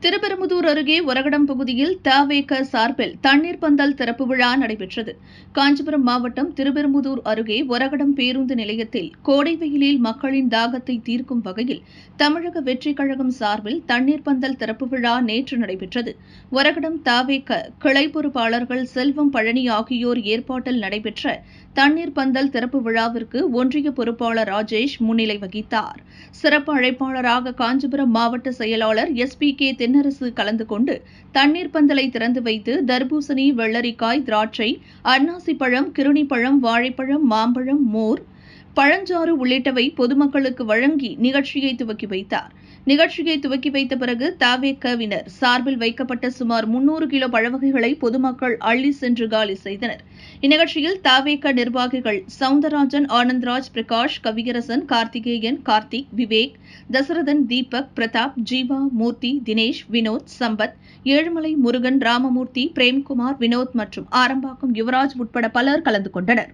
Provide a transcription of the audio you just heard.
திருப்பெரும்புதூர் அருகே ஒரகடம் பகுதியில் தவேக சார்பில் தண்ணீர் பந்தல் திறப்பு விழா நடைபெற்றது. காஞ்சிபுரம் மாவட்டம் திருப்பெரும்புதூர் அருகே ஒரகடம் பேருந்து நிலையத்தில் கோடை வெயிலில் மக்களின் தாகத்தை தீர்க்கும் வகையில் தமிழக வெற்றிக் கழகம் சார்பில் தண்ணீர் பந்தல் திறப்பு விழா நேற்று நடைபெற்றது. ஒரகடம் தவேக கிளை பொறுப்பாளர்கள் செல்வம், பழனி ஆகியோர் ஏற்பாட்டில் நடைபெற்ற தண்ணீர் பந்தல் திறப்பு விழாவிற்கு ஒன்றிய பொறுப்பாளர் ராஜேஷ் முன்னிலை வகித்தார். சிறப்பு அழைப்பாளராக காஞ்சிபுரம் மாவட்ட செயலாளர் SPK தென்னரசு கலந்து கொண்டு தண்ணீர் பந்தலை திறந்து வைத்து தர்பூசணி, வெள்ளரிக்காய், திராட்சை, அன்னாசி பழம், கிருணி பழம், வாழைப்பழம், மாம்பழம், மோர், பழஞ்சாறு உள்ளிட்டவை பொதுமக்களுக்கு வழங்கி நிகழ்ச்சியை துவக்கி வைத்தார். நிகழ்ச்சியை துவக்கி வைத்த பிறகு தவேகவினர் சார்பில் வைக்கப்பட்ட சுமார் 300 கிலோ பழவகைகளை பொதுமக்கள் அள்ளி சென்று காலி செய்தனர். இந்நிகழ்ச்சியில் தவேக நிர்வாகிகள் சவுந்தரராஜன், ஆனந்த்ராஜ், பிரகாஷ், கவியரசன், கார்த்திகேயன், கார்த்திக், விவேக், தசரதன், தீபக், பிரதாப், ஜீவா, மூர்த்தி, தினேஷ், வினோத், சம்பத், ஏழுமலை முருகன், ராமமூர்த்தி, பிரேம்குமார், வினோத் மற்றும் ஆரம்பாக்கம் யுவராஜ் உட்பட பலர் கலந்து கொண்டனர்.